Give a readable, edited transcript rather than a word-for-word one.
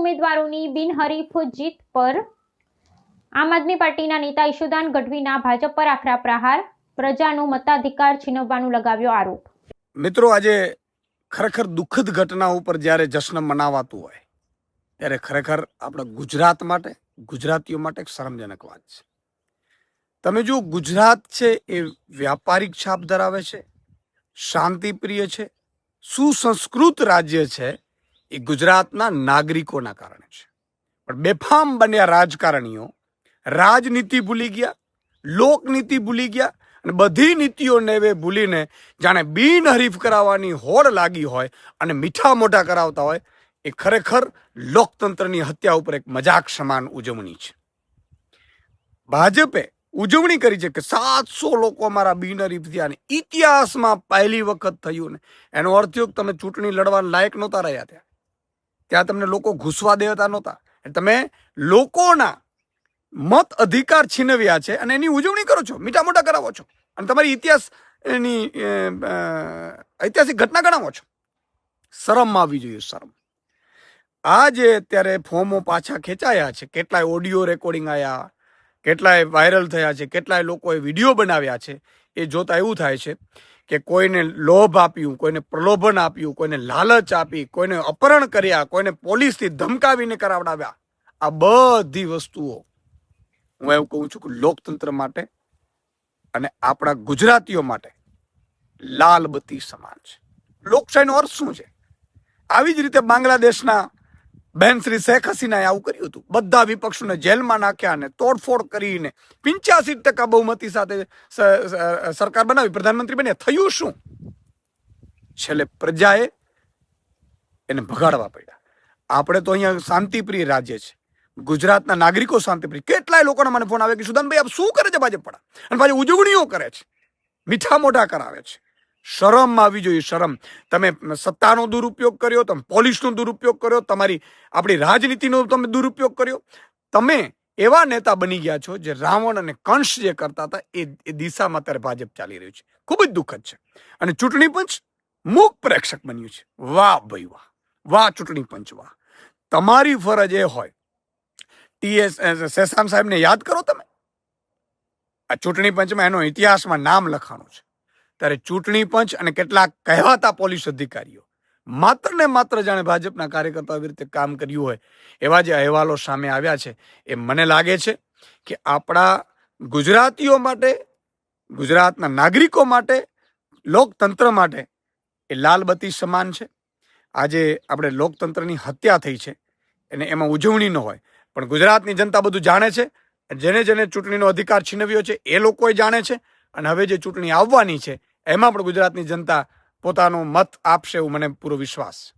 ઉમેદવારોની બિનહરીફ જીત પર આમ આદમી પાર્ટીના નેતા ઈશુદાન ગઢવીના ભાજપ પર આકરા પ્રહાર, પ્રજાનો મતાધિકાર છીનવવાનો લગાવ્યો આરોપ। મિત્રો, આજે ખરેખર દુઃખદ ઘટના ઉપર જ્યારે જશ્ન મનાવાતું હોય ત્યારે ખરેખર આપણા ગુજરાત માટે, ગુજરાતીઓ માટે એક શરમજનક વાત છે। તમે જો ગુજરાત છે એ વ્યાપારિક છાપ ધરાવે છે, શાંતિપ્રિય છે, સુસંસ્કૃત રાજ્ય છે, એ ગુજરાતના નાગરિકોના કારણે છે। પણ બેફામ બન્યા રાજકારણીઓ રાજનીતિ ભૂલી ગયા, લોકનીતિ ભૂલી ગયા અને બધી નીતિઓને ભૂલીને જાણે બિનહરીફ કરાવવાની હોડ લાગી હોય અને મીઠા મોઢા કરાવતા હોય। એ ખરેખર લોકતંત્રની હત્યા ઉપર એક મજાક સમાન ઉજવણી છે। ભાજપે ઉજવણી કરી છે કે 700 લોકો અમારા બિનહરીફ થયા અને ઇતિહાસમાં પહેલી વખત થયું ને એનો અર્થ થયો કે તમે ચૂંટણી લડવા લાયક નહોતા રહ્યા। ત્યાં તમને લોકો ઘૂસવા દેતા નહોતા, તમે લોકોના મત અધિકાર છીનવ્યા છે અને એની ઉજવણી કરો છો, મીઠા મોઢા કરાવો છો અને તમારી ઐતિહાસિક ઘટના ગણાવો છો। શરમ આવી જોઈએ, શરમ। આજે અત્યારે ફોર્મો પાછા ખેંચાયા છે, કેટલાય ઓડિયો રેકોર્ડિંગ આવ્યા, કેટલાય વાયરલ થયા છે, કેટલાય લોકોએ વિડીયો બનાવ્યા છે। એ જોતા એવું થાય છે કે કોઈને લોભ આપ્યું, કોઈને પ્રલોભન આપ્યું, કોઈને લાલચ આપી, કોઈને અપહરણ કર્યા, કોઈને પોલીસથી ધમકાવીને કરાવડાવ્યા। આ બધી વસ્તુઓ હું એવું કહું છું કે લોકતંત્ર માટે અને આપણા ગુજરાતીઓ માટે લાલ બત્તી સમાન છે। લોકશાહીનો અર્થ શું છે? આવી જ રીતે બાંગ્લાદેશના બેન શ્રી શેખ હસીનાએ આવું કર્યું હતું, બધા વિપક્ષોને જેલમાં નાખ્યા અને તોડફોડ કરીને 85% બહુમતી સાથે સરકાર બનાવી, પ્રધાનમંત્રી બન્યા। થયું શું? છેલ્લે પ્રજાએ એને ભગાડવા પડ્યા। આપણે તો અહીંયા શાંતિપ્રિય રાજ્ય છે, ગુજરાતના નાગરિકો શાંતિપ્રિય। કેટલાય લોકોના મને ફોન આવે કે સુદાનભાઈ આપ શું કરે છે ભાજપ પડા, અને ભાજપ ઉજવણીઓ કરે છે, મીઠા મોઢા કરાવે છે। શરમ આવી જોઈએ, શરમ। તમે સત્તાનો દુરુપયોગ કર્યો, તમે પોલીસનો દુરુપયોગ કર્યો, તમારી આપણી રાજનીતિનો તમે દુરુપયોગ કર્યો। તમે એવા નેતા બની ગયા છો જે રાવણ અને કંસ જે કરતા હતા એ દિશામાં અત્યારે ભાજપ ચાલી રહ્યું છે। ખૂબ જ દુઃખદ છે અને ચૂંટણી પંચ મૂક પ્રેક્ષક બન્યું છે। વાહ ભાઈ વાહ, વાહ ચૂંટણી પંચ વાહ। તમારી ફરજ એ હોય, શેષાન સાહેબને યાદ કરો તમે। આ ચૂંટણી પંચમાં એનો ઇતિહાસમાં નામ લખાણું છે, ત્યારે ચૂંટણી પંચ અને કેટલાક કહેવાતા પોલીસ અધિકારીઓ માત્ર ને માત્ર જાણે ભાજપના કાર્યકર્તાઓ આવી રીતે કામ કર્યું હોય એવા જે અહેવાલો સામે આવ્યા છે, એ મને લાગે છે કે આપણા ગુજરાતીઓ માટે, ગુજરાતના નાગરિકો માટે, લોકતંત્ર માટે એ લાલ બત્તી સમાન છે। આજે આપણે લોકતંત્રની હત્યા થઈ છે અને એમાં ઉજવણી ન હોય, પણ ગુજરાતની જનતા બધું જાણે છે। જેને જેને ચૂંટણીનો અધિકાર છીનવ્યો છે એ લોકો જાણે છે અને હવે જે ચૂંટણી આવવાની છે એમાં પણ ગુજરાતની જનતા પોતાનો મત આપશે એવું મને પૂરો વિશ્વાસ છે।